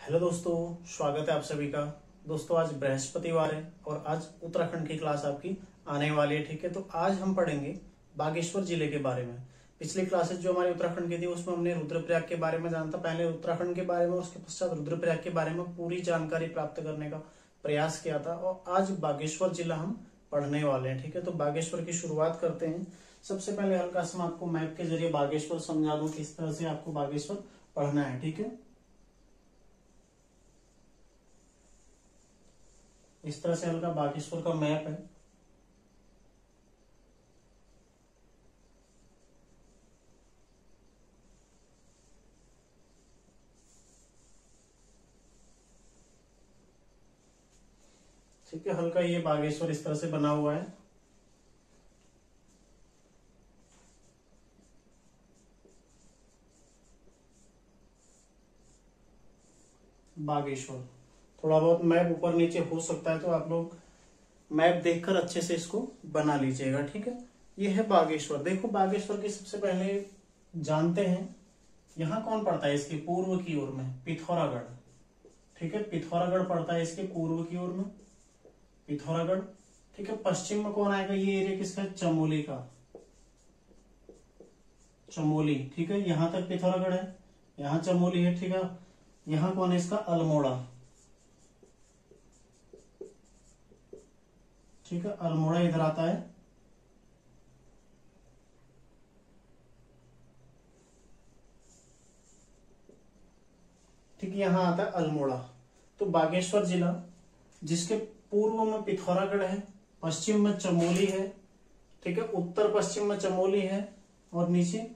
Hello दोस्तों, स्वागत है आप सभी का। दोस्तों आज बृहस्पतिवार है और आज उत्तराखंड की क्लास आपकी आने वाली है। ठीक है, तो आज हम पढ़ेंगे बागेश्वर जिले के बारे में। पिछली क्लासेस जो हमारी उत्तराखंड की थी उसमें हमने रुद्रप्रयाग के बारे में जाना था। पहले उत्तराखंड के बारे में, उसके पश्चात रुद्रप्रयाग के बारे में पूरी जानकारी प्राप्त करने का प्रयास किया था और आज बागेश्वर जिला हम पढ़ने वाले हैं। ठीक है, तो बागेश्वर की शुरुआत करते हैं। सबसे पहले हल्का सा मैं आपको मैप के जरिए बागेश्वर समझा दूं किस तरह से आपको बागेश्वर पढ़ना है। ठीक है, इस तरह से हल्का बागेश्वर का मैप है। ठीक है, हल्का ये बागेश्वर इस तरह से बना हुआ है। बागेश्वर थोड़ा बहुत मैप ऊपर नीचे हो सकता है, तो आप लोग मैप देखकर अच्छे से इसको बना लीजिएगा। ठीक है, ये है बागेश्वर। देखो बागेश्वर की सबसे पहले जानते हैं यहाँ कौन पड़ता है। इसके पूर्व की ओर में पिथौरागढ़। ठीक है, पिथौरागढ़ पड़ता है इसके पूर्व की ओर में, पिथौरागढ़। ठीक है, पश्चिम में कौन आएगा, ये एरिया किसका है, चमोली का, चमोली। ठीक है, यहां तक पिथौरागढ़ है, यहाँ चमोली है। ठीक है, यहाँ कौन है इसका, अल्मोड़ा। ठीक है, अल्मोड़ा इधर आता है। ठीक है, यहां आता है अल्मोड़ा। तो बागेश्वर जिला जिसके पूर्व में पिथौरागढ़ है, पश्चिम में चमोली है। ठीक है, उत्तर पश्चिम में चमोली है और नीचे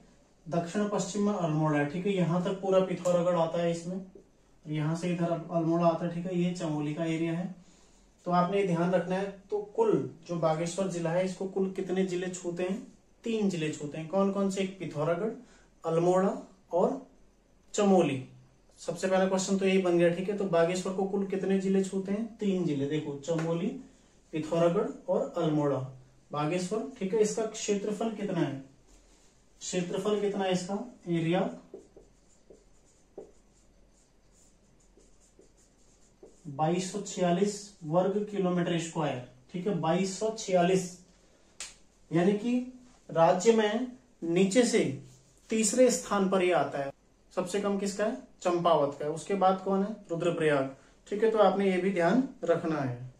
दक्षिण पश्चिम में अल्मोड़ा है। ठीक है, यहां तक पूरा पिथौरागढ़ आता है इसमें, यहां से इधर अल्मोड़ा आता है। ठीक है, ये चमोली का एरिया है। तो आपने ध्यान रखना है। तो कुल जो बागेश्वर जिला है इसको कुल कितने जिले छूते हैं, 3 जिले छूते हैं। कौन कौन से, एक पिथौरागढ़, अल्मोड़ा और चमोली। सबसे पहला क्वेश्चन तो यही बन गया। ठीक है, तो बागेश्वर को कुल कितने जिले छूते हैं, 3 जिले। देखो, चमोली, पिथौरागढ़ और अल्मोड़ा, बागेश्वर। ठीक है, इसका क्षेत्रफल कितना है, क्षेत्रफल कितना है इसका, एरिया 2246 वर्ग किलोमीटर स्क्वायर। ठीक है, 2246, यानी कि राज्य में नीचे से तीसरे स्थान पर ये आता है। सबसे कम किसका है, चंपावत का है। उसके बाद कौन है, रुद्रप्रयाग। ठीक है, तो आपने ये भी ध्यान रखना है।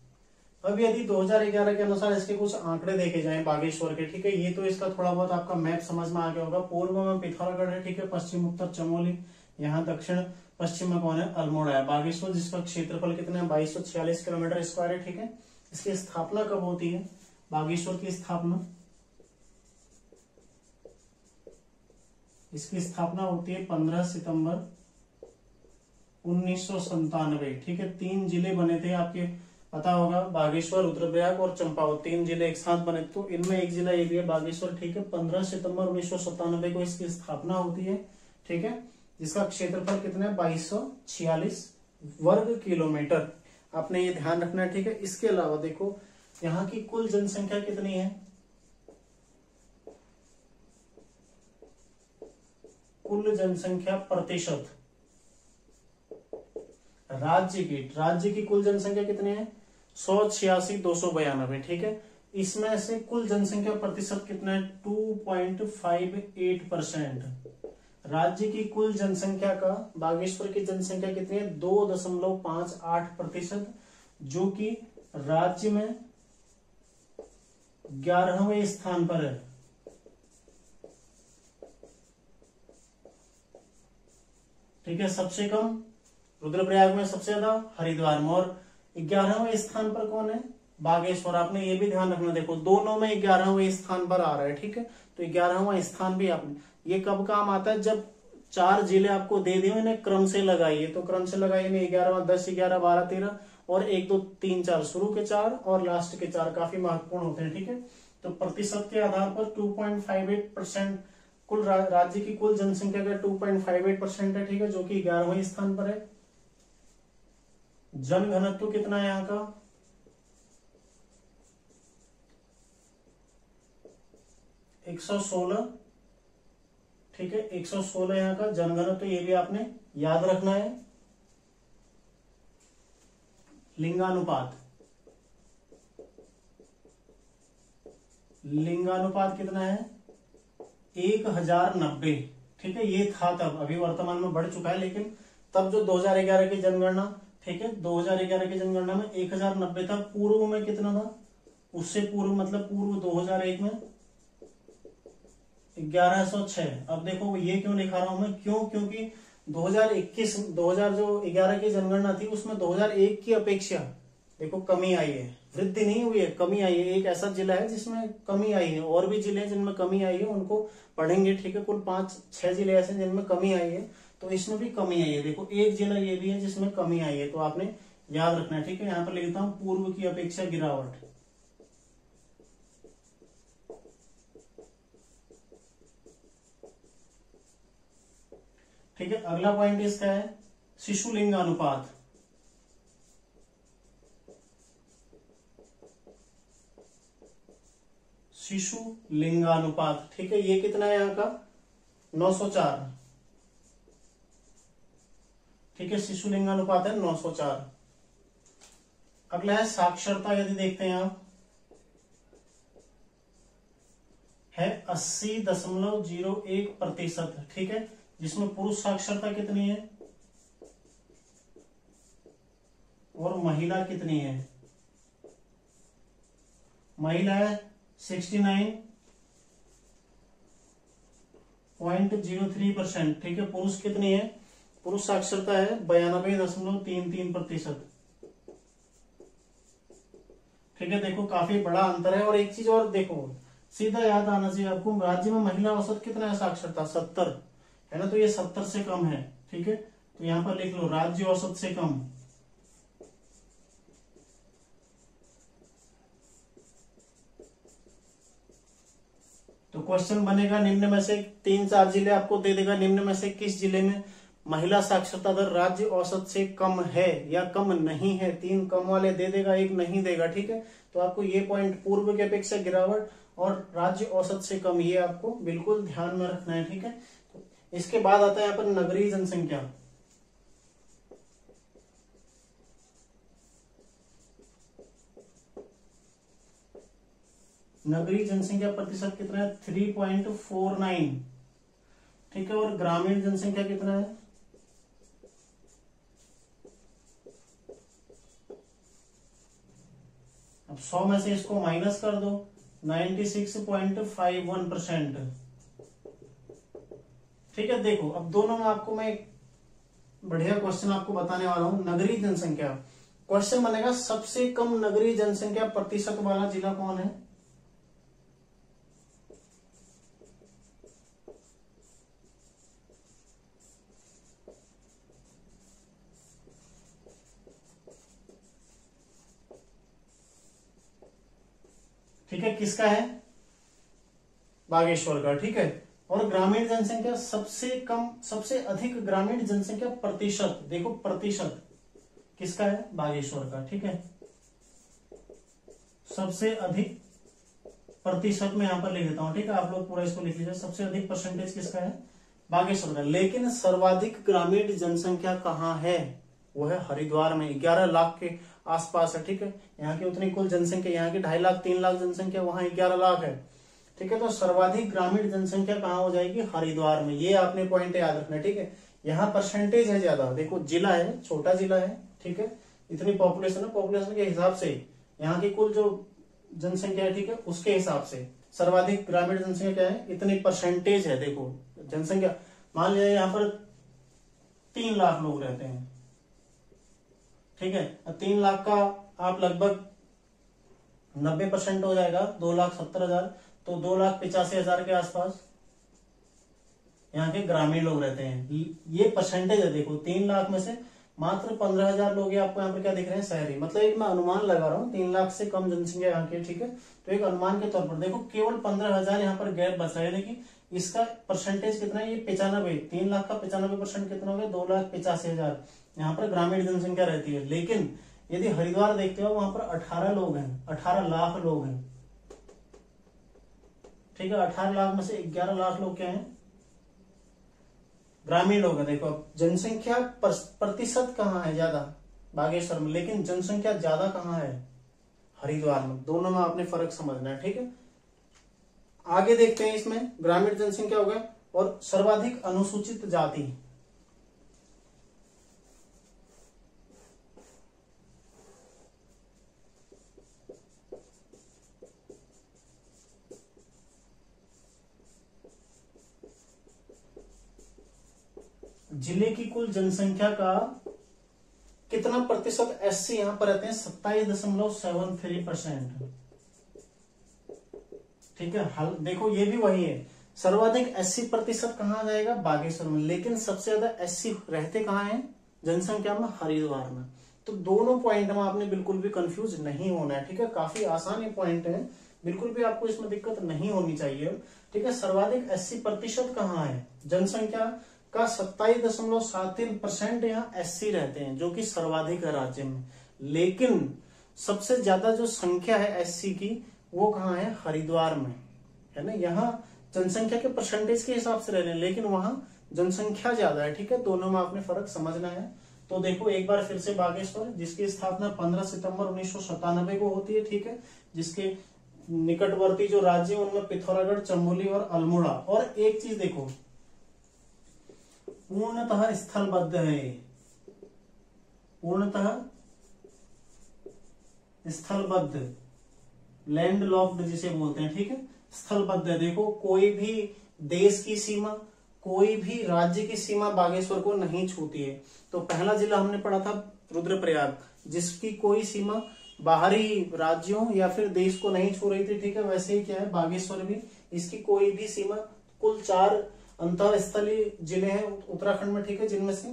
अब यदि 2011 के अनुसार इसके कुछ आंकड़े देखे जाएं बागेश्वर के। ठीक है, ये तो इसका थोड़ा बहुत आपका मैप समझ में आ गया होगा। पूर्व में पिथौरागढ़ है, ठीक है, पश्चिम उत्तर चमोली, यहाँ दक्षिण पश्चिम में कौन है, अल्मोड़ा है। बागेश्वर जिसका क्षेत्रफल कितना है, 2246 किलोमीटर स्क्वायर है। ठीक है, इसकी स्थापना कब होती है, बागेश्वर की स्थापना, इसकी स्थापना होती है 15 सितंबर 1997। ठीक है, 3 जिले बने थे आपके, पता होगा, बागेश्वर, रुद्रप्रयाग और चंपावत, 3 जिले एक साथ बने। तो इनमें एक जिला ये भी है बागेश्वर। ठीक है, 15 सितंबर 1997 को इसकी स्थापना होती है। ठीक है, जिसका क्षेत्रफल कितना है, 2246 वर्ग किलोमीटर। आपने ये ध्यान रखना है। ठीक है, इसके अलावा देखो यहाँ की कुल जनसंख्या कितनी है, कुल जनसंख्या प्रतिशत, राज्य की कुल जनसंख्या कितनी है, 186,292। ठीक है, इसमें से कुल जनसंख्या प्रतिशत कितना है, 2.58%। राज्य की कुल जनसंख्या का बागेश्वर की जनसंख्या कितनी है, 2.58%, जो कि राज्य में 11वें स्थान पर है। ठीक है, सबसे कम रुद्रप्रयाग में, सबसे ज्यादा हरिद्वार में, और 11वें स्थान पर कौन है, बागेश्वर। आपने ये भी ध्यान रखना। देखो दोनों में 11वें स्थान पर आ रहा है। ठीक है, तो 11वां स्थान भी आपने, ये कब काम आता है, जब 4 जिले आपको दे दिए, इन्हें क्रम से लगाइए। तो क्रम से लगाइए में 11वां, 10, 11, 12, 13 और 1, 2, 3, 4, शुरू के 4 और लास्ट के 4 काफी महत्वपूर्ण होते हैं। ठीक है, तो प्रतिशत के आधार पर 2.58% कुल राज्य की कुल जनसंख्या का 2.58% है। ठीक है, जो कि 11वें स्थान पर है। जन घनत्व कितना है यहाँ का, 116। ठीक है, 116 यहाँ का जनगणना, तो ये भी आपने याद रखना है। लिंगानुपात, लिंगानुपात कितना है 1090। ठीक है, ये था तब, अभी वर्तमान में बढ़ चुका है, लेकिन तब जो 2011 की जनगणना, ठीक है 2011 की जनगणना में 1090 था। पूर्व में कितना था, उससे पूर्व मतलब पूर्व 2001 में 1106। अब देखो ये क्यों लिखा रहा हूं मैं, क्यों, क्योंकि 2011 की जनगणना थी, उसमें 2001 की अपेक्षा देखो कमी आई है, वृद्धि नहीं हुई है, कमी आई है। एक ऐसा जिला है जिसमें कमी आई है, और भी जिले हैं जिनमें कमी आई है, उनको पढ़ेंगे। ठीक है, कुल 5-6 जिले ऐसे जिनमें कमी आई है, तो इसमें भी कमी आई है। देखो एक जिला ये भी है जिसमें कमी आई है, तो आपने याद रखना है। ठीक है, यहाँ पर लिखता हूं पूर्व की अपेक्षा गिरावट। ठीक है, अगला पॉइंट इसका है शिशु लिंग अनुपात। शिशु लिंगानुपात, ठीक है, ये कितना है यहाँ का 904। ठीक है, शिशु लिंगानुपात है 904। अगला है साक्षरता, यदि देखते हैं आप है 80.01%। ठीक है, जिसमें पुरुष साक्षरता कितनी है और महिला कितनी है, महिला है 69.03%। ठीक है, पुरुष कितनी है, पुरुष साक्षरता है 92.33%। ठीक है, देखो काफी बड़ा अंतर है। और एक चीज और देखो, सीधा याद आना चाहिए आपको, राज्य में महिला औसत कितना है साक्षरता 70 है ना, तो ये 70 से कम है। ठीक है, तो यहां पर लिख लो राज्य औसत से कम। तो क्वेश्चन बनेगा निम्न में से 3-4 जिले आपको दे देगा, निम्न में से किस जिले में महिला साक्षरता दर राज्य औसत से कम है या कम नहीं है। 3 कम वाले दे देगा, 1 नहीं देगा। ठीक है, तो आपको ये पॉइंट पूर्व की अपेक्षा गिरावट और राज्य औसत से कम, ये आपको बिल्कुल ध्यान में रखना है। ठीक है, तो इसके बाद आता है यहाँ पर नगरीय जनसंख्या। नगरीय जनसंख्या प्रतिशत कितना है 3.49। ठीक है, और ग्रामीण जनसंख्या कितना है, अब 100 में से इसको माइनस कर दो, 96.51%। ठीक है, देखो अब दोनों में आपको मैं एक बढ़िया क्वेश्चन आपको बताने वाला हूं। नगरीय जनसंख्या क्वेश्चन बनेगा, सबसे कम नगरीय जनसंख्या प्रतिशत वाला जिला कौन है। ठीक है, किसका है, बागेश्वर का। ठीक है, और ग्रामीण जनसंख्या सबसे कम, सबसे अधिक ग्रामीण जनसंख्या प्रतिशत, देखो प्रतिशत किसका है, बागेश्वर का। ठीक है, सबसे अधिक प्रतिशत में यहां पर लिख देता हूं। ठीक है, आप लोग पूरा इसको लिख लीजिए, सबसे अधिक परसेंटेज किसका है, बागेश्वर का। लेकिन सर्वाधिक ग्रामीण जनसंख्या कहाँ है, वो है हरिद्वार में, 11 लाख के आसपास है। ठीक है, यहाँ की उतनी कुल जनसंख्या, यहाँ की 2.5 लाख 3 लाख जनसंख्या, वहां 11 लाख है। ठीक है, तो सर्वाधिक ग्रामीण जनसंख्या कहाँ हो जाएगी, हरिद्वार में। ये आपने पॉइंट याद रखना है। ठीक है, यहाँ परसेंटेज है ज्यादा, देखो जिला है, छोटा जिला है। ठीक है, इतनी पॉपुलेशन है, पॉपुलेशन के हिसाब से यहाँ की कुल जो जनसंख्या है, ठीक है, उसके हिसाब से सर्वाधिक ग्रामीण जनसंख्या क्या है, इतनी परसेंटेज है। देखो जनसंख्या, मान लिया यहाँ पर 3 लाख लोग रहते हैं। ठीक है, 3 लाख का आप लगभग 90% हो जाएगा, 2,70,000, तो 2,85,000 के आसपास यहाँ के ग्रामीण लोग रहते हैं। ये परसेंटेज है। देखो 3 लाख में से मात्र 15,000 लोग आपको यहाँ पर क्या दिख रहे हैं, शहरी। मतलब एक मैं अनुमान लगा रहा हूँ, 3 लाख से कम जनसंख्या यहाँ की। ठीक है, तो एक अनुमान के तौर पर देखो केवल 15,000 यहाँ पर गैप बचा है। लेकिन इसका परसेंटेज कितना है, ये 95, 3 लाख का 95% कितना हो गया, 2,85,000 यहाँ पर ग्रामीण जनसंख्या रहती है। लेकिन यदि हरिद्वार देखते हो, वहां पर 18 लोग हैं, 18 लाख लोग हैं। ठीक है, 18 लाख में से 11 लाख लोग क्या हैं, ग्रामीण लोग हैं। देखो अब जनसंख्या प्रतिशत कहाँ है ज्यादा, बागेश्वर में, लेकिन जनसंख्या ज्यादा कहाँ है, हरिद्वार में। दोनों में आपने फर्क समझना है, ठीक है। आगे देखते हैं, इसमें ग्रामीण जनसंख्या हो गया और सर्वाधिक अनुसूचित जाति। जिले की कुल जनसंख्या का कितना प्रतिशत एससी यहां पर रहते हैं, 27.73%। ठीक है, हल देखो ये भी वही है, सर्वाधिक 80% कहाँ जाएगा, बागेश्वर में, लेकिन सबसे ज्यादा एससी रहते कहाँ हैं जनसंख्या में, हरिद्वार में। तो दोनों पॉइंट में आपने बिल्कुल भी कंफ्यूज नहीं होना है, ठीक है। काफी आसान ये पॉइंट है, बिल्कुल भी आपको इसमें दिक्कत नहीं होनी चाहिए, ठीक है। सर्वाधिक 80% कहाँ है जनसंख्या का, 27.73% यहाँ एससी रहते हैं, जो कि सर्वाधिक है राज्य में। लेकिन सबसे ज्यादा जो संख्या है एससी की, वो कहाँ है, हरिद्वार में, है ना। यहाँ जनसंख्या के परसेंटेज के हिसाब से रह रहे हैं, लेकिन वहां जनसंख्या ज्यादा है, ठीक है। दोनों में आपने फर्क समझना है। तो देखो एक बार फिर से, बागेश्वर जिसकी स्थापना 15 सितंबर 1997 को होती है, ठीक है। जिसके निकटवर्ती जो राज्य है उनमें पिथौरागढ़, चमोली और अल्मोड़ा। और एक चीज देखो, पूर्णतः स्थलबद्ध है, पूर्णतः स्थलबद्ध, लैंड लॉक्ड जिसे बोलते हैं, ठीक है। स्थलबद्ध है, देखो कोई भी देश की सीमा, कोई भी राज्य की सीमा बागेश्वर को नहीं छूती है। तो पहला जिला हमने पढ़ा था रुद्रप्रयाग, जिसकी कोई सीमा बाहरी राज्यों या फिर देश को नहीं छू रही थी, ठीक है। वैसे ही क्या है, बागेश्वर भी, इसकी कोई भी सीमा, कुल 4 अंतरस्थलीय जिले हैं उत्तराखंड में, ठीक है, जिनमें से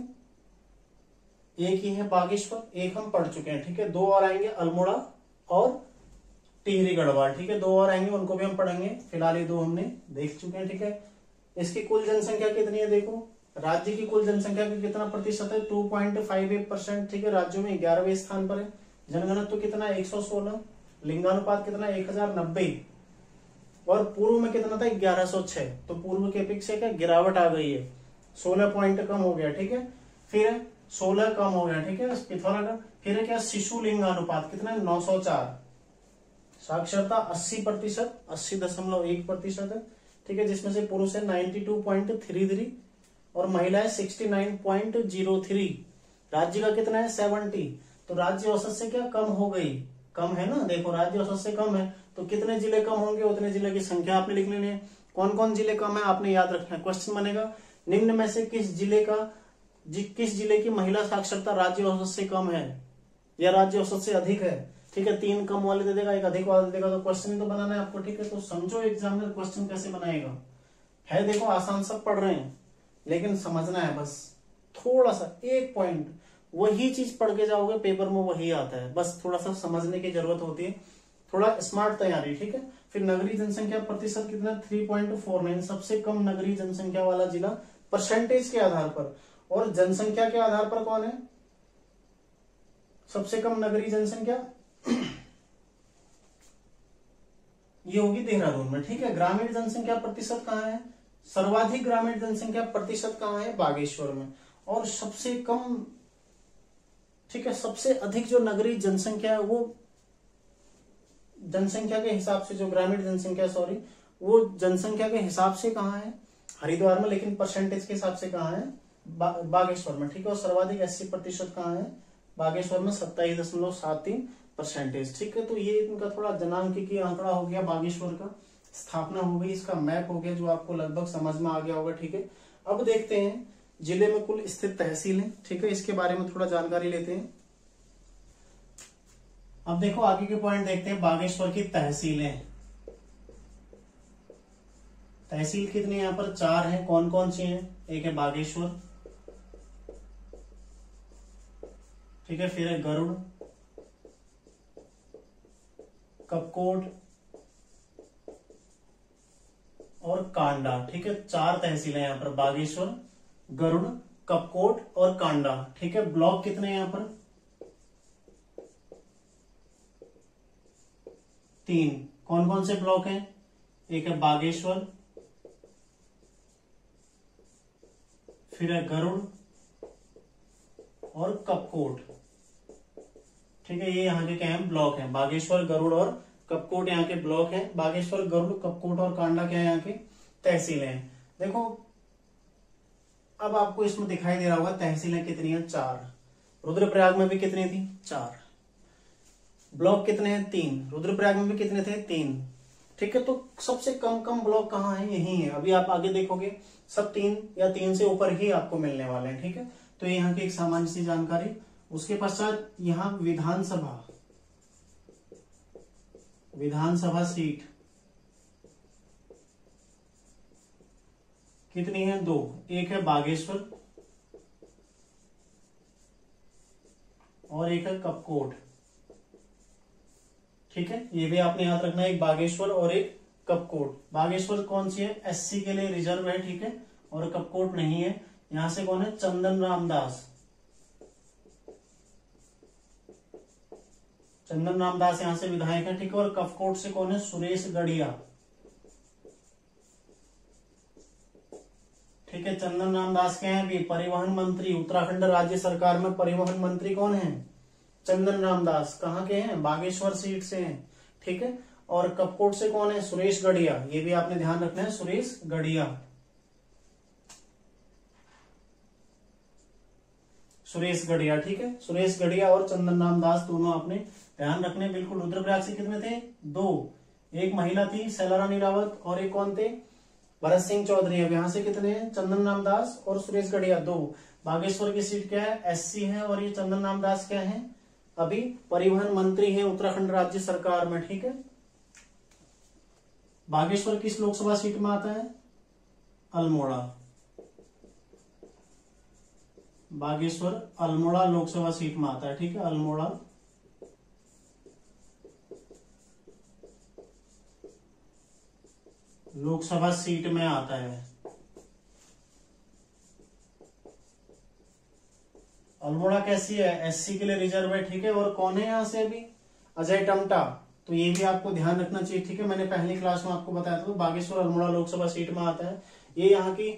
एक ही है बागेश्वर, एक हम पढ़ चुके हैं, ठीक है। 2 और आएंगे, अल्मोड़ा और टिहरी गढ़वाल, ठीक है। 2 और आएंगे, उनको भी हम पढ़ेंगे, फिलहाल ये 2 हमने देख चुके हैं, ठीक है। इसकी कुल जनसंख्या कितनी है, देखो राज्य की कुल जनसंख्या का कितना प्रतिशत है, 2.58%, ठीक है। राज्यों में 11वें स्थान पर है। जनघनत्व कितना, 116। लिंगानुपात कितना, 1090। और पूर्व में कितना था, 1106। तो पूर्व की अपेक्षा क्या गिरावट आ गई है, 16 पॉइंट कम हो गया, ठीक है। फिर 16 कम हो गया, ठीक है, पिथौरागढ़। फिर क्या, शिशु लिंगानुपात कितना है, 904। साक्षरता 80%, 80.1% है, ठीक है। जिसमें से पुरुष है 92.33 और महिलाएं 69.03। राज्य का कितना है, 70। तो राज्य औसत से क्या कम हो गई, कम है ना। देखो राज्य औसत से कम है, तो कितने जिले कम होंगे, उतने जिले की संख्या आपने लिख लेनी है। कौन कौन जिले कम है आपने याद रखना है। क्वेश्चन बनेगा, निम्न में से किस जिले की महिला साक्षरता राज्य औसत से कम है या राज्य औसत से अधिक है, ठीक है। 3 कम वाले दे देगा, 1 अधिक वाले दे देगा। तो क्वेश्चन तो बनाना है आपको, ठीक है। तो समझो एग्जामिनर क्वेश्चन कैसे बनाएगा, है देखो आसान, सब पढ़ रहे हैं, लेकिन समझना है बस थोड़ा सा, एक पॉइंट। वही चीज पढ़ के जाओगे पेपर में वही आता है, बस थोड़ा सा समझने की जरूरत होती है, थोड़ा स्मार्ट तैयारी, ठीक है। फिर नगरीय जनसंख्या प्रतिशत कितना, 3.49, सबसे कम नगरीय जनसंख्या वाला जिला परसेंटेज के आधार पर। और जनसंख्या के आधार पर कौन है सबसे कम नगरीय जनसंख्या, ये होगी देहरादून में, ठीक है। ग्रामीण जनसंख्या प्रतिशत कहाँ है, सर्वाधिक ग्रामीण जनसंख्या प्रतिशत कहाँ है, बागेश्वर में। और सबसे कम, ठीक है, सबसे अधिक जो नगरीय जनसंख्या है वो जनसंख्या के हिसाब से, जो ग्रामीण जनसंख्या सॉरी, वो जनसंख्या के हिसाब से कहाँ है, हरिद्वार में, लेकिन परसेंटेज के हिसाब से कहाँ है, बागेश्वर में, ठीक है। और सर्वाधिक 80% कहाँ है, बागेश्वर में, 27.73%, ठीक है। तो ये इनका थोड़ा जनांक आंकड़ा हो गया, बागेश्वर का स्थापना हो गई, इसका मैप हो गया, जो आपको लगभग समझ में आ गया होगा, ठीक है। अब देखते हैं जिले में कुल स्थित तहसीलें, ठीक है, इसके बारे में थोड़ा जानकारी लेते हैं। अब देखो आगे के पॉइंट देखते हैं, बागेश्वर की तहसीलें। तहसील कितनी यहाँ पर, 4 हैं। कौन कौन सी हैं, एक है बागेश्वर, ठीक है, फिर है गरुड़, कपकोट और कांडा, ठीक है। 4 तहसीलें यहाँ पर, बागेश्वर, गरुड़, कपकोट और कांडा, ठीक है। ब्लॉक कितने हैं यहाँ पर, 3। कौन कौन से ब्लॉक हैं, एक है बागेश्वर, फिर है गरुड़ और कपकोट, ठीक है। ये यहाँ के क्या है, ब्लॉक है। बागेश्वर, गरुड़ और कपकोट यहाँ के ब्लॉक है। बागेश्वर, गरुड़, कपकोट और कांडा क्या है, यहाँ की तहसीलें हैं। देखो अब आपको इसमें दिखाई दे रहा होगा तहसीलें कितनी है, 4। रुद्रप्रयाग में भी कितनी थी, 4। ब्लॉक कितने हैं, 3। रुद्रप्रयाग में भी कितने थे, 3। ठीक है। तो सबसे कम कम ब्लॉक कहाँ है, यही है। अभी आप आगे देखोगे सब 3 या 3 से ऊपर ही आपको मिलने वाले हैं। ठीक है। तो यहाँ की एक सामान्य सी जानकारी। उसके पश्चात यहाँ विधानसभा सीट कितनी है, 2। एक है बागेश्वर और एक है कपकोट। ठीक है। ये भी आपने याद रखना है, एक बागेश्वर और एक कपकोट। बागेश्वर कौन सी है, एससी के लिए रिजर्व है। ठीक है। और कपकोट नहीं है। यहां से कौन है, चंदन राम दास। चंदन राम दास यहां से विधायक है। ठीक है। और कपकोट से कौन है, सुरेश गढ़िया। ठीक है। चंदन राम दास क्या है, अभी परिवहन मंत्री। उत्तराखंड राज्य सरकार में परिवहन मंत्री कौन है, चंदन राम दास। कहाँ के हैं, बागेश्वर सीट से हैं। ठीक है। और कपकोट से कौन है, सुरेश गढ़िया। ये भी आपने ध्यान रखना है, सुरेश गढ़िया। सुरेश गढ़िया। ठीक है। सुरेश गढ़िया और चंदन राम दास दोनों आपने ध्यान रखने। बिल्कुल। रुद्रप्रयाग से कितने थे, 2। एक महिला थी शैला रानी रावत और एक कौन थे, भरत सिंह चौधरी। अब यहां से कितने हैं, चंदन राम दास और सुरेश गढ़िया, 2। बागेश्वर की सीट क्या है, एससी है। और ये चंदन राम दास क्या है, अभी परिवहन मंत्री है उत्तराखंड राज्य सरकार में। ठीक है। बागेश्वर किस लोकसभा सीट में आता है, अल्मोड़ा। बागेश्वर अल्मोड़ा लोकसभा सीट में आता है। ठीक है। अल्मोड़ा लोकसभा सीट में आता है। अल्मोड़ा कैसी है, एससी के लिए रिजर्व है। ठीक है। और कौन है यहां से अभी, अजय टमटा। तो ये भी आपको ध्यान रखना चाहिए। ठीक है। मैंने पहली क्लास में आपको बताया था, बागेश्वर अल्मोड़ा लोकसभा सीट में आता है। ये यहाँ की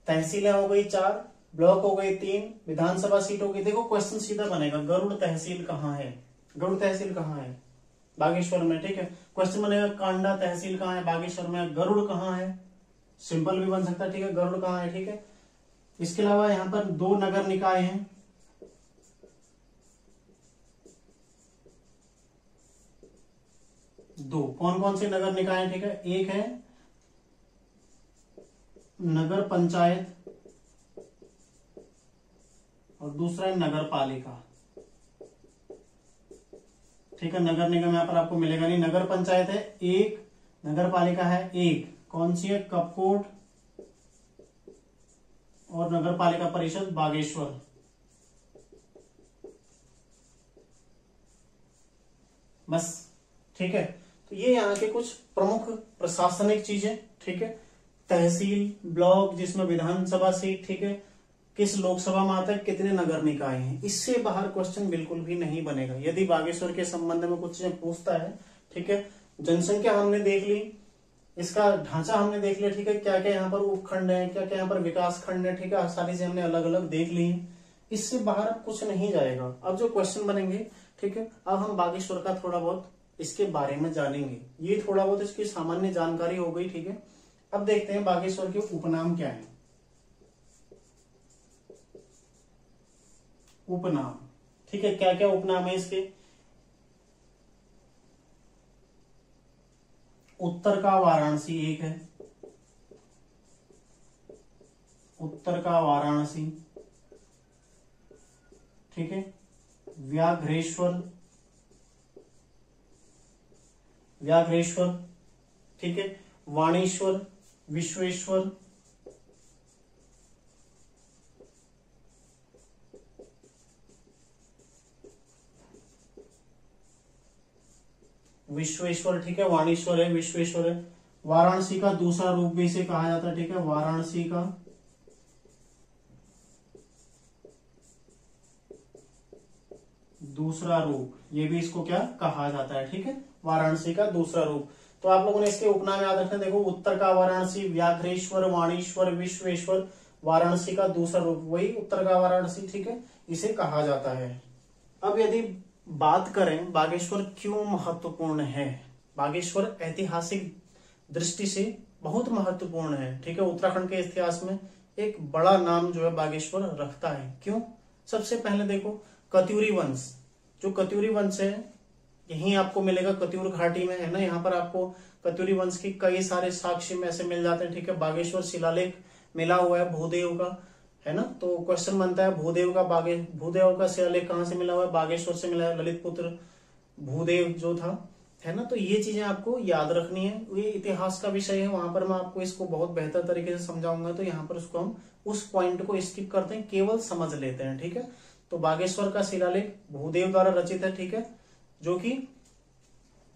तहसीलें हो गई 4, ब्लॉक हो गई 3, विधानसभा सीट हो गई। देखो क्वेश्चन सीधा बनेगा, गरुड़ तहसील कहाँ है, गरुड़ तहसील कहाँ है, बागेश्वर में। ठीक है। क्वेश्चन बनेगा कांडा तहसील कहाँ है, बागेश्वर में। गरुड़ कहाँ है, सिंपल भी बन सकता है। ठीक है। गरुड़ कहाँ है। ठीक है। इसके अलावा यहाँ पर 2 नगर निकाय हैं। दो कौन कौन से नगर निकाय हैं, ठीक है। एक है नगर पंचायत और दूसरा है नगर पालिका। ठीक है। नगर निगम यहां पर आपको मिलेगा नहीं। नगर पंचायत है 1, नगर पालिका है 1। कौन सी है, कपकोट और नगर पालिका परिषद बागेश्वर। बस। ठीक है। तो ये यहाँ के कुछ प्रमुख प्रशासनिक चीजें। ठीक है। तहसील, ब्लॉक जिसमें विधानसभा सीट, ठीक है, किस लोकसभा में आता है, कितने नगर निकाय हैं। इससे बाहर क्वेश्चन बिल्कुल भी नहीं बनेगा। यदि बागेश्वर के संबंध में कुछ चीजें पूछता है, ठीक है, जनसंख्या हमने देख ली, इसका ढांचा हमने देख लिया, ठीक है, क्या क्या यहाँ पर उपखंड है, क्या क्या यहाँ पर विकास खंड है, ठीक है, सारी चीजें हमने अलग अलग देख ली। इससे बाहर कुछ नहीं जाएगा। अब जो क्वेश्चन बनेंगे, ठीक है, अब हम बागेश्वर का थोड़ा बहुत इसके बारे में जानेंगे। ये थोड़ा बहुत इसकी सामान्य जानकारी हो गई। ठीक है। अब देखते हैं बागेश्वर के उपनाम क्या है। उपनाम, ठीक है, क्या क्या उपनाम है इसके। उत्तर का वाराणसी एक है, उत्तर का वाराणसी, ठीक है। व्याघ्रेश्वर, व्याघ्रेश्वर, ठीक है। वाणेश्वर, विश्वेश्वर, विश्वेश्वर, ठीक है, वाणेश्वर है, विश्वेश्वर है। वाराणसी का दूसरा रूप भी इसे कहा जाता है, ठीक है, वाराणसी का दूसरा रूप, ये भी इसको क्या कहा जाता है, ठीक है, वाराणसी का दूसरा रूप। तो आप लोगों ने इसके उपनाम याद रखना। देखो, उत्तर का वाराणसी, व्याघ्रेश्वर, वाणेश्वर, विश्वेश्वर, वाराणसी का दूसरा रूप, वही उत्तर का वाराणसी, ठीक है, इसे कहा जाता है। अब यदि बात करें बागेश्वर क्यों महत्वपूर्ण है, बागेश्वर ऐतिहासिक दृष्टि से बहुत महत्वपूर्ण है, ठीक है। उत्तराखंड के इतिहास में एक बड़ा नाम जो है बागेश्वर रखता है। क्यों? सबसे पहले देखो कत्यूरी वंश, जो कत्यूरी वंश है यहीं आपको मिलेगा, कत्यूर घाटी में है ना, यहाँ पर आपको कत्यूरी वंश की कई सारे साक्ष्य में ऐसे मिल जाते हैं, ठीक है। बागेश्वर शिलालेख मिला हुआ है भूदेव का, है ना। तो क्वेश्चन बनता है भूदेव का शिलालेख कहाँ से मिला हुआ है? बागेश्वर से मिला है, ललित पुत्र भूदेव जो था, है ना। तो ये चीजें आपको याद रखनी है, ये इतिहास का विषय है, वहां पर मैं आपको इसको बहुत बेहतर तरीके से समझाऊंगा, तो यहाँ पर उसको हम उस पॉइंट को स्किप करते हैं, केवल समझ लेते हैं, ठीक है। तो बागेश्वर का शिलालेख भूदेव द्वारा रचित है, ठीक है, जो कि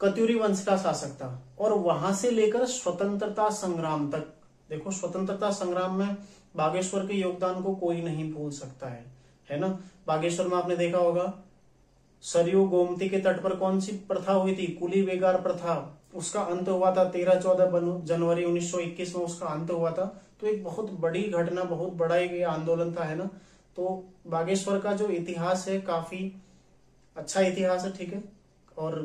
कत्यूरी वंश का शासक था। और वहां से लेकर स्वतंत्रता संग्राम तक, देखो स्वतंत्रता संग्राम में बागेश्वर के योगदान को कोई नहीं भूल सकता है ना। बागेश्वर में आपने देखा होगा सरयू गोमती के तट पर कौन सी प्रथा हुई थी? कुली बेगार प्रथा, उसका अंत हुआ था 13-14 जनवरी 1921 में, उसका अंत हुआ था। तो एक बहुत बड़ी घटना, बहुत बड़ा एक आंदोलन था, है ना। तो बागेश्वर का जो इतिहास है काफी अच्छा इतिहास है, ठीक है। और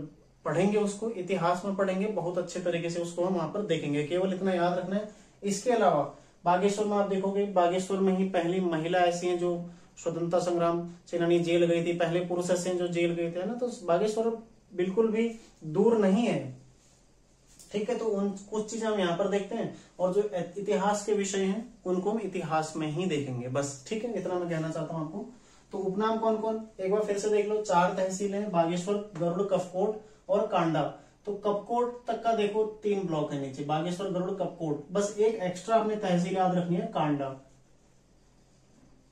पढ़ेंगे उसको, इतिहास में पढ़ेंगे बहुत अच्छे तरीके से, उसको हम वहां पर देखेंगे, केवल इतना याद रखना है। इसके अलावा बागेश्वर में आप देखोगे, बागेश्वर में ही पहली महिला ऐसी है जो स्वतंत्रता संग्राम सेनानी जेल गई थी, पहले पुरुष ऐसे हैं जो जेल गए थे, है ना। तो बागेश्वर बिल्कुल भी दूर नहीं है, ठीक है। तो उन कुछ चीजें हम यहाँ पर देखते हैं, और जो इतिहास के विषय हैं उनको हम इतिहास में ही देखेंगे, बस, ठीक है। इतना मैं कहना चाहता हूँ आपको। तो उपनाम कौन कौन, एक बार फिर से देख लो, 4 तहसीलें हैं, बागेश्वर, गरुड़, कपकोट और कांडा। तो कपकोट तक का देखो 3 ब्लॉक है नीचे, बागेश्वर, गरुड़, कपकोट, बस एक एक्स्ट्रा अपने तहसील याद रखनी है, कांडा,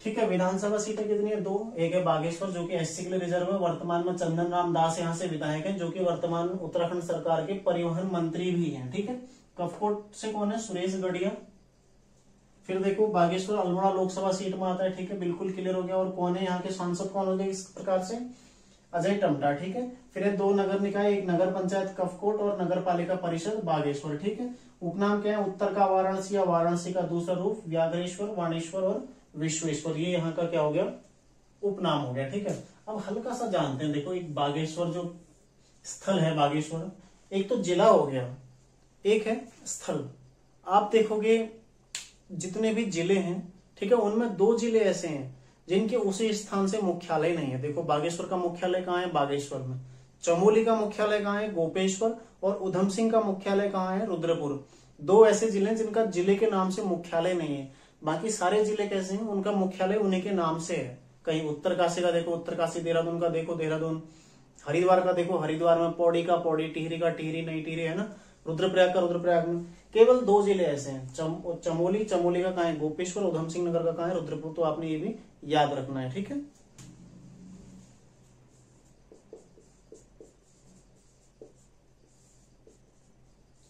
ठीक है। विधानसभा सीटें कितनी है? 2, एक है बागेश्वर जो कि एससी के लिए रिजर्व है, वर्तमान में चंदन राम दास यहाँ से विधायक है, जो कि वर्तमान में उत्तराखंड सरकार के परिवहन मंत्री भी हैं, ठीक है। कपकोट से कौन है? सुरेश गढ़िया। फिर देखो बागेश्वर अल्मोड़ा लोकसभा सीट में आता है, ठीक है, बिल्कुल क्लियर हो गया। और कौन है यहाँ के सांसद, कौन हो गए इस प्रकार से? अजय टमटा, ठीक है। फिर है 2 नगर निकाय, एक नगर पंचायत कपकोट और नगर पालिका परिषद बागेश्वर, ठीक है। उपनाम क्या है? उत्तर का वाराणसी या वाराणसी का दूसरा रूप, व्याघ्रेश्वर, वाणेश्वर और विश्वेश्वर, ये यहाँ का क्या हो गया? उपनाम हो गया, ठीक है। अब हल्का सा जानते हैं, देखो एक बागेश्वर जो स्थल है, बागेश्वर एक तो जिला हो गया, एक है स्थल। आप देखोगे जितने भी जिले हैं, ठीक है, उनमें 2 जिले ऐसे हैं जिनके उसी स्थान से मुख्यालय नहीं है। देखो बागेश्वर का मुख्यालय कहाँ है? बागेश्वर में। चमोली का मुख्यालय कहाँ है? गोपेश्वर। और उधम सिंह का मुख्यालय कहाँ है? रुद्रपुर। 2 ऐसे जिले हैं जिनका जिले के नाम से मुख्यालय नहीं है। बाकी सारे जिले कैसे हैं? उनका मुख्यालय उन्हीं के नाम से है। कहीं उत्तरकाशी का देखो उत्तरकाशी, देहरादून का देखो देहरादून, हरिद्वार का देखो हरिद्वार में, पौड़ी का पौड़ी, टिहरी का टिहरी, नई टिहरी, है ना, रुद्रप्रयाग का रुद्रप्रयाग में। केवल 2 जिले ऐसे हैं, चमोली का कहाँ है? गोपेश्वर, उधम सिंह नगर का कहाँ है? रुद्रपुर। तो आपने ये भी याद रखना है, ठीक है।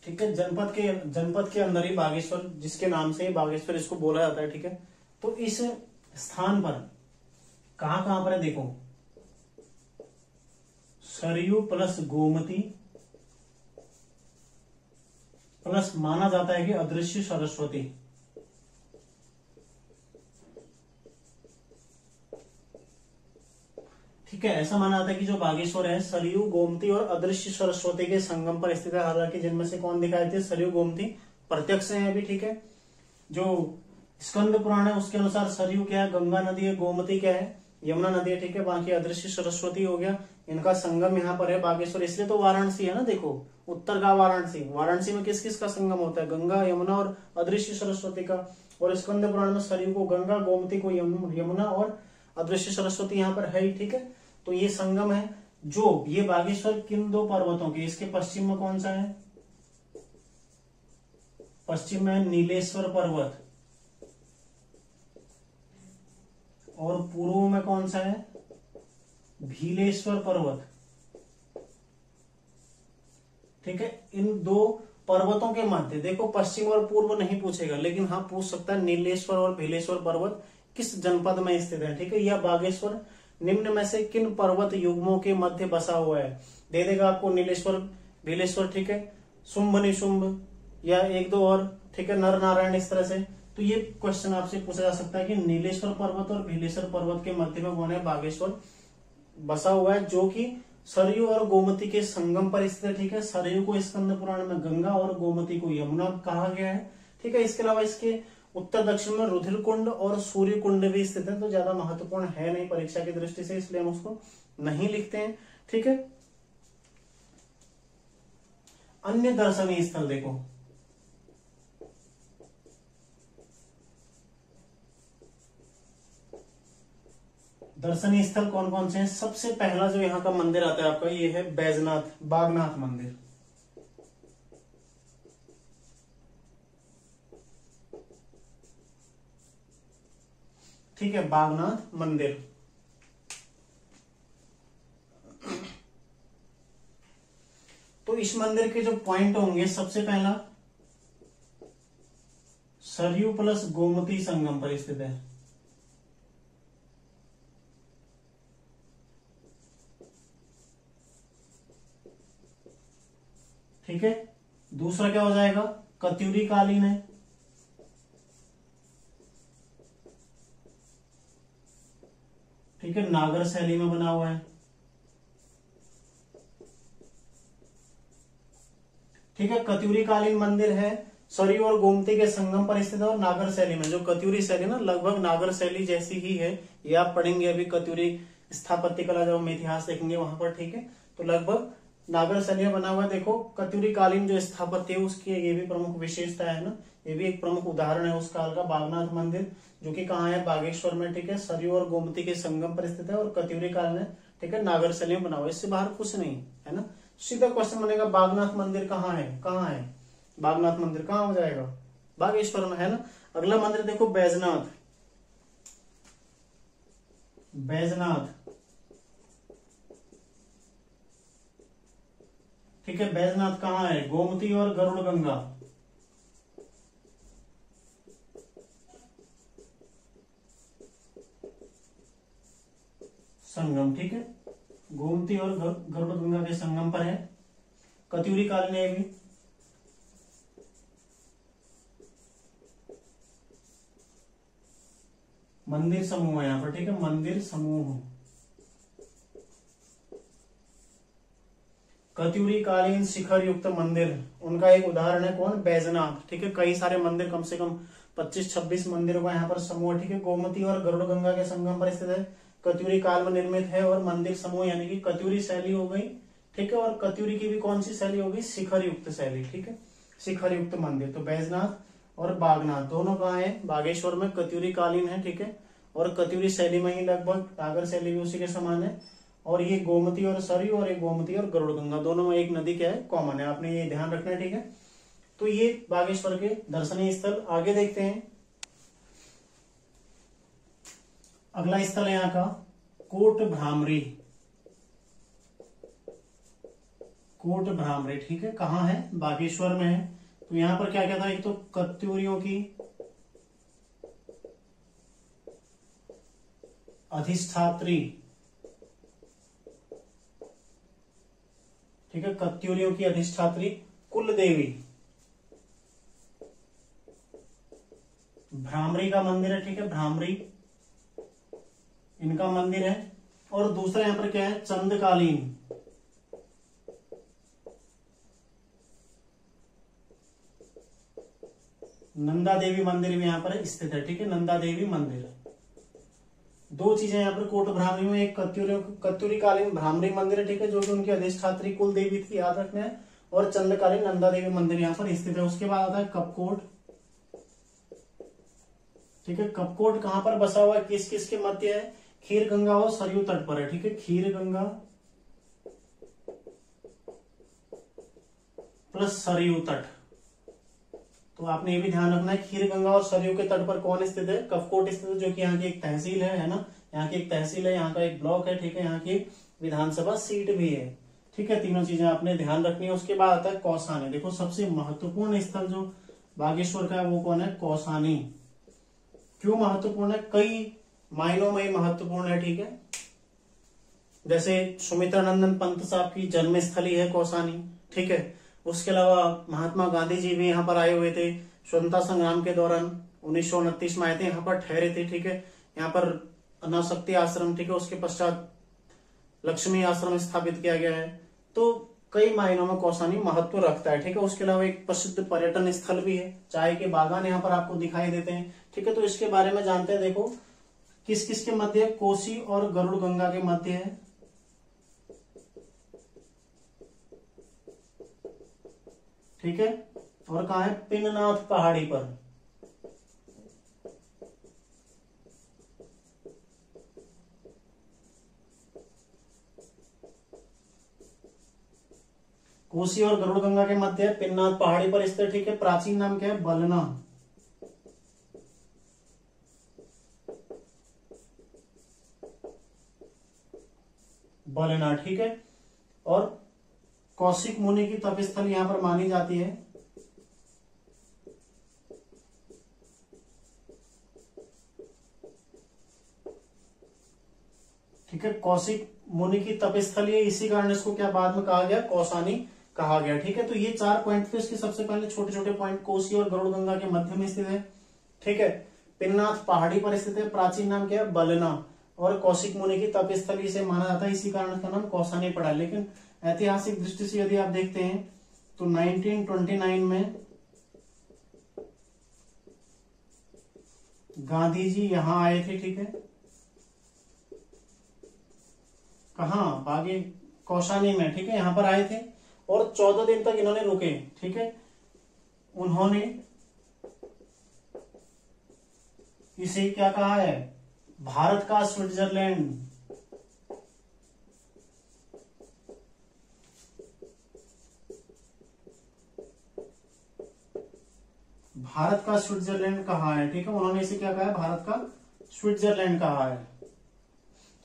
ठीक है, जनपद के अंदर ही बागेश्वर, जिसके नाम से बागेश्वर इसको बोला जाता है, ठीक है। तो इस स्थान पर कहां पर है? देखो सरयू प्लस गोमती प्लस माना जाता है कि अदृश्य सरस्वती, ठीक है। ऐसा माना जाता है कि जो बागेश्वर है सरयू, गोमती और अदृश्य सरस्वती के संगम पर स्थित है। हालांकि जिनमें से कौन दिखाई देते? सरयू, गोमती प्रत्यक्ष है अभी, ठीक है। जो स्कंद पुराण है उसके अनुसार सरयू क्या है? गंगा नदी है। गोमती क्या है? यमुना नदी है, ठीक है। बाकी अदृश्य सरस्वती हो गया, इनका संगम यहाँ पर है बागेश्वर, इसलिए तो वाराणसी है ना। देखो उत्तर का वाराणसी में किस किस का संगम होता है? गंगा, यमुना और अदृश्य सरस्वती का। और स्कंद पुराण में सरयू को गंगा, गोमती को यमुना और अदृश्य सरस्वती यहाँ पर है ही, ठीक है। तो ये संगम है। जो ये बागेश्वर किन 2 पर्वतों के, इसके पश्चिम में कौन सा है? पश्चिम में नीलेश्वर पर्वत, और पूर्व में कौन सा है? भीलेश्वर पर्वत, ठीक है। इन 2 पर्वतों के मध्य, देखो पश्चिम और पूर्व नहीं पूछेगा, लेकिन हाँ पूछ सकता है नीलेश्वर और भीलेश्वर पर्वत किस जनपद में स्थित है, ठीक है। यह बागेश्वर निम्न में से किन पर्वत युग्मों के मध्य बसा हुआ है? दे देगा आपको नीलेश्वर, भीलेश्वर, ठीक है, शुंभ निशुंभ, या 1-2 और, ठीक है, नर नारायण, इस तरह से। तो ये क्वेश्चन आपसे पूछा जा सकता है कि नीलेश्वर पर्वत और भीलेश्वर पर्वत के मध्य में कौन है? बागेश्वर बसा हुआ है, जो कि सरयू और गोमती के संगम पर स्थित है। ठीक है, सरयू को स्कंद पुराण में गंगा और गोमती को यमुना कहा गया है। ठीक है, इसके अलावा इसके उत्तर दक्षिण में रुधिर कुंड और सूर्य कुंड भी स्थित है, तो ज्यादा महत्वपूर्ण है नहीं परीक्षा की दृष्टि से, इसलिए हम उसको नहीं लिखते हैं। ठीक है, अन्य दर्शनीय स्थल देखो, दर्शनीय स्थल कौन कौन से हैं। सबसे पहला जो यहाँ का मंदिर आता है आपका, ये है बैजनाथ बागनाथ मंदिर। ठीक है, बागनाथ मंदिर। तो इस मंदिर के जो पॉइंट होंगे, सबसे पहला सरयू प्लस गोमती संगम पर स्थित है। ठीक है, दूसरा क्या हो जाएगा, कत्यूरी कालीन है। ठीक है, नागर शैली में बना हुआ है। ठीक है, कत्यूरी कालीन मंदिर है, सरयू और गोमती के संगम पर स्थित है और नागर शैली में। जो कत्यूरी शैली ना लगभग नागर शैली जैसी ही है, ये आप पढ़ेंगे अभी कत्यूरी स्थापत्य कला जब हम इतिहास देखेंगे वहां पर। ठीक है, तो लगभग नागर शैली में बना हुआ है। देखो कत्यूरी कालीन जो स्थापत्य है उसकी ये भी प्रमुख विशेषता है ना, ये भी एक प्रमुख उदाहरण है उस काल का। बागनाथ मंदिर जो कि कहाँ है, बागेश्वर में। ठीक है, सरयू और गोमती के संगम पर स्थित है और कत्यूरी कालीन है। ठीक है, नागर शैली में बना हुआ है, इससे बाहर कुछ नहीं है ना। सीधा क्वेश्चन बनेगा, बागनाथ मंदिर कहाँ है, कहाँ है बागनाथ मंदिर, कहाँ हो जाएगा, बागेश्वर में है ना। अगला मंदिर देखो, बैजनाथ। बैजनाथ, ठीक है, बैजनाथ कहाँ है, गोमती और गरुड़ गंगा संगम। ठीक है, गोमती और गरुड़ गंगा के संगम पर है। कत्यूरी कालीन है भी। मंदिर समूह है यहाँ पर। ठीक है, मंदिर समूह। कत्यूरी कालीन शिखर युक्त मंदिर, उनका एक उदाहरण है कौन, बैजनाथ। ठीक है, कई सारे मंदिर, कम से कम 25-26 मंदिरों का यहाँ पर समूह है। ठीक है, गोमती और गरुड़ गंगा के संगम पर स्थित है, कत्यूरी काल में निर्मित है और मंदिर समूह यानी कि कत्यूरी शैली हो गई। ठीक है, और कत्यूरी की भी कौन सी शैली होगी, शिखर युक्त शैली। ठीक है, शिखर युक्त मंदिर। तो बैजनाथ और बागनाथ दोनों कहाँ है, बागेश्वर में, कत्यूरी कालीन है। ठीक है, और कत्यूरी शैली में ही लगभग, नागर शैली भी उसी के समान है। और ये गोमती और सरयू और ये गोमती और गरुड़ गंगा दोनों में एक नदी क्या है, कॉमन है, आपने ये ध्यान रखना है। ठीक है, तो ये बागेश्वर के दर्शनीय स्थल। आगे देखते हैं, अगला स्थल है यहाँ का कोट भ्रामरी। कोट भ्रामरी, ठीक है, कहाँ है, बागेश्वर में है। तो यहाँ पर क्या क्या था, एक तो कत्यूरियों की अधिष्ठात्री। ठीक है, कत्यूरियों की अधिष्ठात्री कुल देवी। भ्रामरी का मंदिर है। ठीक है, भ्रामरी इनका मंदिर है। और दूसरा यहां पर क्या है, चंदकालीन। नंदा देवी मंदिर भी यहां पर स्थित है। ठीक है, नंदा देवी मंदिर। दो चीजें यहाँ पर कोट भ्रामरी में, एक कत्यूरी कालीन भ्रामरी मंदिर है। ठीक है, जो कि उनकी अधिष्ठात्री कुल देवी थी, याद रखना है। और चंद्रकालीन नंदा देवी मंदिर यहाँ पर स्थित है। उसके बाद आता है कपकोट। ठीक है, कपकोट कहां पर बसा हुआ है, किस किस के मध्य है, खीर गंगा और सरयू तट पर है। ठीक है, खीर गंगा प्लस सरयू तट। तो आपने ये भी ध्यान रखना है, खीर गंगा और सरयू के तट पर कौन स्थित है, कपकोट स्थित है, जो कि यहाँ की एक तहसील है ना, यहाँ की एक तहसील है, यहाँ का एक ब्लॉक है। ठीक है, यहाँ की विधानसभा सीट भी है। ठीक है, तीनों चीजें आपने ध्यान रखनी है। उसके बाद आता है कौसानी। देखो सबसे महत्वपूर्ण स्थल जो बागेश्वर का है वो कौन है, कौसानी। क्यों महत्वपूर्ण है, कई मायनों में महत्वपूर्ण है। ठीक है, जैसे सुमित्रानंदन पंत साहब की जन्मस्थली है कौसानी। ठीक है, उसके अलावा महात्मा गांधी जी भी यहाँ पर आए हुए थे स्वतंत्रता संग्राम के दौरान, 1929 में आए थे, यहाँ पर ठहरे थे। ठीक है, यहाँ पर अनासक्ति आश्रम। ठीक है, उसके पश्चात लक्ष्मी आश्रम स्थापित किया गया है। तो कई मायनों में कौसानी महत्व रखता है, ठीक है। उसके अलावा एक प्रसिद्ध पर्यटन स्थल भी है, चाय के बागान यहाँ पर आपको दिखाई देते हैं, ठीक है। तो इसके बारे में जानते हैं। देखो किस किस के मध्य, कोसी और गरुड़ गंगा के मध्य है, ठीक है। और कहा है, पिननाथ पहाड़ी पर। कोसी और गरुड़ गंगा के मध्य है, पिन्नाथ पहाड़ी पर स्थित, ठीक है। प्राचीन नाम क्या है, बलना। बलना, ठीक है। और कौशिक मुनि की तपस्थल यहां पर मानी जाती है, ठीक है। कौशिक मुनि की तपस्थल, ये इसी कारण इसको क्या बाद में कहा गया, कौसानी कहा गया, ठीक है। तो ये 4 पॉइंट थे। इसके सबसे पहले छोटे छोटे पॉइंट, कोसी और गरुड़ गंगा के मध्य में स्थित है, ठीक है। पिन्नाथ पहाड़ी पर स्थित है, प्राचीन नाम क्या है, बलना। और कौशिक मुनि की तपस्थली से माना जाता है, इसी कारण इसका नाम कौसानी पड़ा। लेकिन ऐतिहासिक दृष्टि से यदि आप देखते हैं तो 1929 में गांधी जी यहां आए थे, ठीक है। कहा, बागे कौसानी में, ठीक है, यहां पर आए थे। और 14 दिन तक इन्होंने रुके, ठीक है। उन्होंने इसे क्या कहा है, भारत का स्विट्जरलैंड। भारत का स्विट्जरलैंड कहा है, ठीक है। उन्होंने इसे क्या कहा है, भारत का स्विट्जरलैंड कहा है।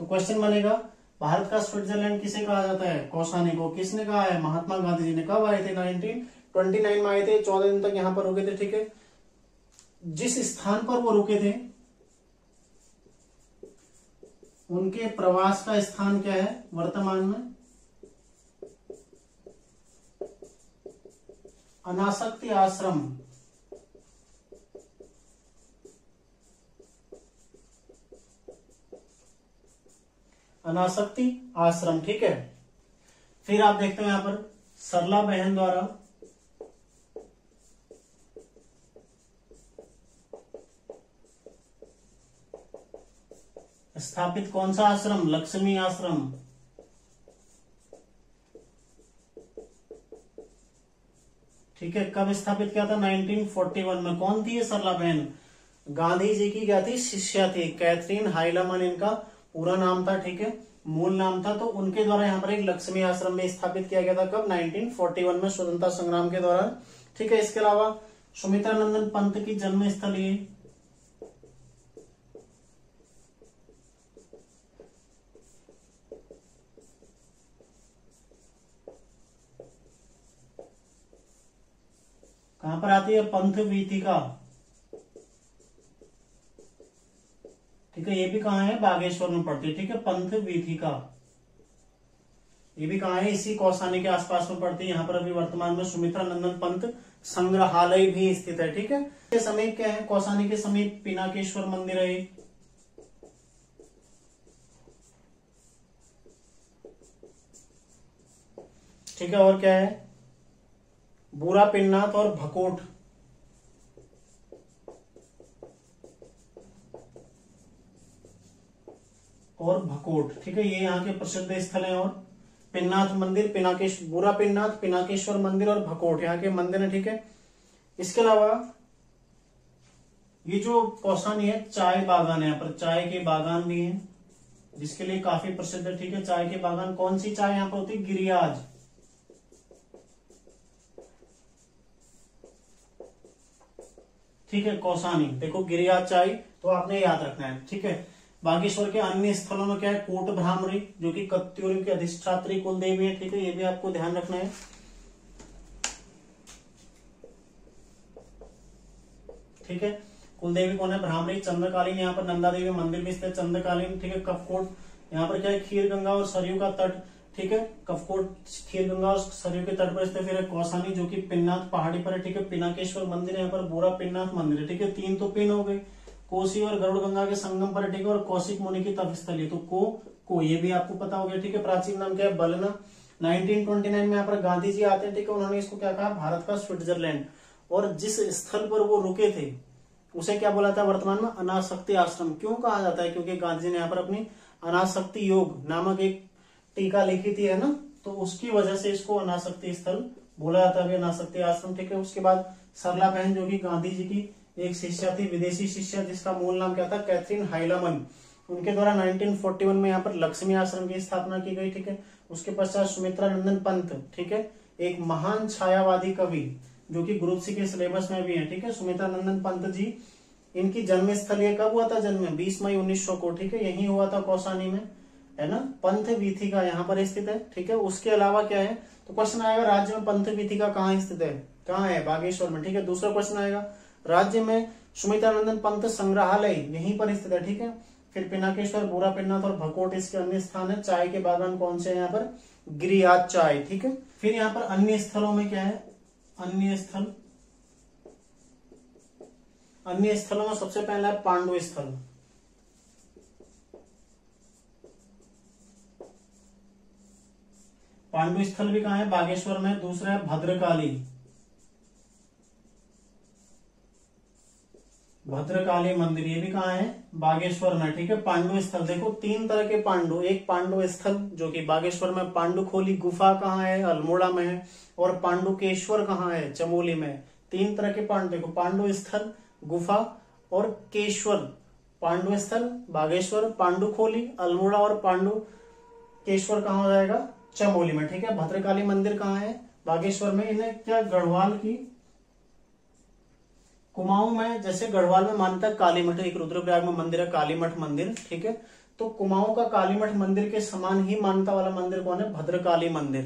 तो क्वेश्चन बनेगा, भारत का स्विट्जरलैंड किसे कहा जाता है, कौसानी को। किसने कहा है, महात्मा गांधी जी ने। कब आए थे, 1929 में आए थे, 14 दिन तक यहां पर रुके थे, ठीक है। जिस स्थान पर वो रुके थे, उनके प्रवास का स्थान क्या है वर्तमान में, अनासक्ति आश्रम। अनासक्ति आश्रम, ठीक है। फिर आप देखते हो यहां पर सरला बहन द्वारा स्थापित कौन सा आश्रम, लक्ष्मी आश्रम, ठीक है। कब स्थापित किया था, 1941 में। कौन थी ये सरला बहन, गांधी जी की क्या थी, शिष्या थी। कैथरीन हाइलामन इनका पूरा नाम था, ठीक है, मूल नाम था। तो उनके द्वारा यहाँ पर एक लक्ष्मी आश्रम में स्थापित किया गया था। कब, 1941 में, स्वतंत्रता संग्राम के दौरान, ठीक है। इसके अलावा सुमित्रानंदन पंत की जन्म स्थल ये, कहां पर आती है, पंथ वीथिका, ठीक है। ये भी कहाँ है, बागेश्वर में पड़ती है, ठीक है, पंथ वीथिका। ये भी कहाँ है, इसी कौसानी के आसपास में पड़ती है। यहाँ पर अभी वर्तमान में सुमित्रानंदन पंत संग्रहालय भी स्थित है, ठीक है। के समीप क्या है, कौसानी के समीप पिनाकेश्वर मंदिर है, ठीक है। और क्या है, बूरा पिन्नाथ और भकोट, ठीक है। ये यहाँ के प्रसिद्ध स्थल हैं। और पिन्नाथ मंदिर, बूरा पिन्नाथ, पिनाकेश्वर मंदिर और भकोट यहाँ के मंदिर है, ठीक है। इसके अलावा ये जो कौसानी है, चाय बागान है, यहाँ पर चाय के बागान भी हैं, जिसके लिए काफी प्रसिद्ध है, ठीक है। चाय के बागान, कौन सी चाय यहाँ पर होती है, गिरिराज, ठीक है। कौसानी, देखो गिरिराज चाय, तो आपने याद रखना है, ठीक है। बागेश्वर के अन्य स्थलों में क्या है, कोट भ्रामरी, जो कि कत्यूरी की अधिष्ठात्री कुल देवी है, ठीक है। ये भी आपको ध्यान रखना है, ठीक है। कुल देवी कौन है, भ्रामरी। चंद्रकालीन, यहाँ पर नंदा देवी मंदिर भी स्थित, चंद्रकालीन, ठीक है। कपकोट, यहाँ पर क्या है, खीर गंगा और सरयू का तट, ठीक है। कपकोट, खीर गंगा और सरयू के तट पर स्थित। फिर है कौसानी, जो कि पिन्नाथ पहाड़ी पर है, ठीक है। पिनाकेश्वर मंदिर, यहाँ पर बूरा पिन्नाथ मंदिर है, ठीक है। 3 तो पिन हो गए, कोसी और गरुड़ गंगा के संगम पर, ठीक है, और कौशिक मुनि की तपस्थली। तो को ये भी आपको पता हो गया, ठीक है। प्राचीन नाम क्या है? बलना। 1929 में यहाँ पर गांधी जी आते हैं, ठीक है, उन्होंने इसको क्या कहा? भारत का स्विट्जरलैंड। और जिस स्थल पर वो रुके थे उसे क्या बोला था वर्तमान में? अनासक्ति आश्रम। क्यों कहा जाता है? क्योंकि गांधी जी ने यहाँ पर अपनी अनासक्ति योग नामक एक टीका लिखी थी, है ना, तो उसकी वजह से इसको अनासक्ति स्थल बोला जाता है, अनासक्ति आश्रम, ठीक है। उसके बाद सरला बहन जो कि गांधी जी की एक शिष्या थी, विदेशी शिष्या, जिसका मूल नाम क्या था? कैथरीन हाइलामन। उनके द्वारा 1941 में यहाँ पर लक्ष्मी आश्रम की स्थापना की गई, ठीक है। उसके पश्चात सुमित्रा नंदन पंत, ठीक है, एक महान छायावादी कवि जो कि ग्रुप सी के सिलेबस में भी है, ठीक है। सुमित्रा नंदन पंत जी, इनकी जन्म स्थल ये कब हुआ था? जन्म 20 मई 1900 को, ठीक है, यही हुआ था कौसानी में, है ना। पंथ वीथिका यहाँ पर स्थित है, ठीक है। उसके अलावा क्या है? तो क्वेश्चन आएगा राज्य में पंथ वीथिका कहाँ स्थित है? कहाँ है? बागेश्वर में, ठीक है। दूसरा क्वेश्चन आएगा राज्य में सुमित्रानंदन पंत संग्रहालय यहीं पर स्थित है, ठीक है। फिर पिनाकेश्वर, बुरा पिन्नाथ और भकोट इसके अन्य स्थान है। चाय के बागान कौन से हैं यहाँ पर? गिरिराज चाय, ठीक है। फिर यहाँ पर अन्य स्थलों में क्या है? अन्य स्थल, अन्य स्थलों में सबसे पहला है पांडु स्थल। पांडु स्थल भी कहाँ है? बागेश्वर में। दूसरा है भद्रकाली, भद्रकाली मंदिर, ये भी कहाँ है? बागेश्वर में, ठीक है। पांडु स्थल देखो, तीन तरह के पांडु, एक पांडु स्थल जो कि बागेश्वर में, पांडुखोली गुफा कहाँ है? अल्मोड़ा में है, और पांडुकेश्वर कहाँ है? चमोली में। तीन तरह के पांडु देखो, पांडु स्थल, गुफा और केश्वर। पांडु स्थल बागेश्वर, पांडुखोली अल्मोड़ा और पांडुकेश्वर कहाँ हो जाएगा? चमोली में, ठीक है। भद्रकाली मंदिर कहाँ है? बागेश्वर में। इन्हें क्या गढ़वाल की कुमाऊं में, जैसे गढ़वाल में मानता है काली मठ, एक रुद्रप्रयाग में मंदिर है काली मठ मंदिर, ठीक है। तो कुमाऊं का काली मठ मंदिर के समान ही मान्यता वाला मंदिर कौन है? भद्रकाली मंदिर।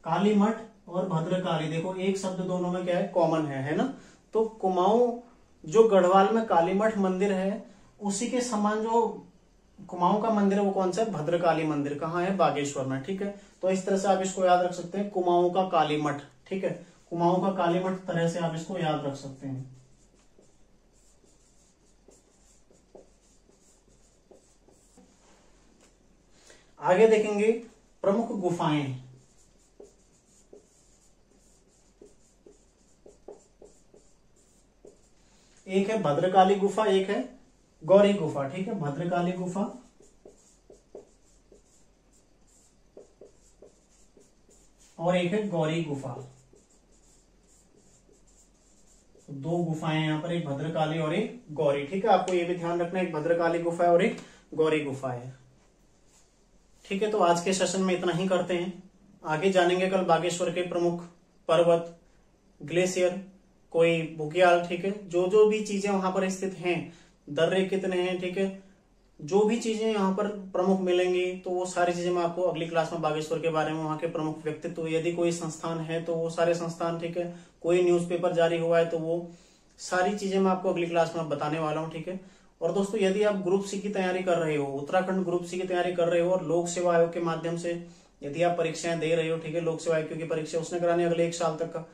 काली मठ और भद्रकाली देखो एक शब्द दोनों में क्या है? कॉमन है ना। तो कुमाऊं जो गढ़वाल में काली मठ मंदिर है उसी के समान जो कुमाऊं का मंदिर है वो कौन सा है? भद्रकाली मंदिर। कहाँ है? बागेश्वर में, ठीक है। तो इस तरह से आप इसको याद रख सकते हैं, कुमाऊं का काली मठ, ठीक है। कुमाऊं का काली मठ तरह से आप इसको याद रख सकते हैं। आगे देखेंगे प्रमुख गुफाएं। एक है भद्रकाली गुफा, एक है गौरी गुफा, ठीक है। भद्रकाली गुफा और एक है गौरी गुफा। दो गुफाएं यहाँ पर, एक भद्रकाली और एक गौरी, ठीक है। आपको ये भी ध्यान रखना है, एक भद्रकाली गुफा है और एक गौरी गुफा है, ठीक है। तो आज के सेशन में इतना ही करते हैं, आगे जानेंगे कल बागेश्वर के प्रमुख पर्वत, ग्लेशियर, कोई बुग्याल, ठीक है। जो जो भी चीजें वहां पर स्थित हैं, दर्रे कितने हैं, ठीक है, जो भी चीजें यहाँ पर प्रमुख मिलेंगी तो वो सारी चीजें मैं आपको अगली क्लास में बागेश्वर के बारे में, वहां के प्रमुख व्यक्तित्व, यदि कोई संस्थान है तो वो सारे संस्थान, ठीक है, कोई न्यूज़पेपर जारी हुआ है तो वो सारी चीजें मैं आपको अगली क्लास में बताने वाला हूँ, ठीक है। और दोस्तों यदि आप ग्रुप सी की तैयारी कर रहे हो, उत्तराखंड ग्रुप सी की तैयारी कर रहे हो और लोक सेवा आयोग के माध्यम से यदि आप परीक्षाएं दे रहे हो, ठीक है, लोक सेवा आयोग की परीक्षा उसने करानी अगले 1 साल तक का,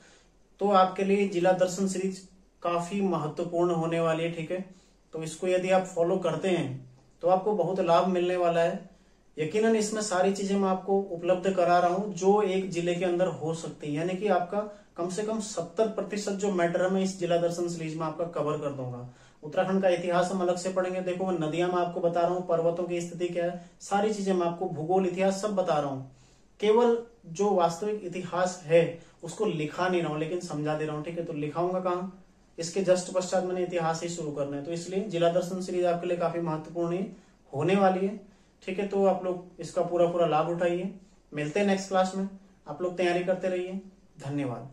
तो आपके लिए जिला दर्शन सीरीज काफी महत्वपूर्ण होने वाली है, ठीक है। तो इसको यदि आप फॉलो करते हैं तो आपको बहुत लाभ मिलने वाला है। यकीनन इसमें सारी चीजें मैं आपको उपलब्ध करा रहा हूं जो एक जिले के अंदर हो सकती है, यानी कि आपका कम से कम 70% जो मैटर है मैं इस जिला दर्शन सीरीज में आपका कवर कर दूंगा। उत्तराखंड का इतिहास हम अलग से पढ़ेंगे, देखो नदियां मैं आपको बता रहा हूँ, पर्वतों की स्थिति क्या है, सारी चीजें मैं आपको भूगोल, इतिहास सब बता रहा हूँ। केवल जो वास्तविक इतिहास है उसको लिखा नहीं रहा हूं लेकिन समझा दे रहा हूँ, ठीक है। तो लिखाऊंगा कहाँ? इसके जस्ट पश्चात मैंने इतिहास ही शुरू करना है, तो इसलिए जिला दर्शन सीरीज आपके लिए काफी महत्वपूर्ण होने वाली है, ठीक है। तो आप लोग इसका पूरा पूरा लाभ उठाइए। मिलते हैं नेक्स्ट क्लास में, आप लोग तैयारी करते रहिए। धन्यवाद।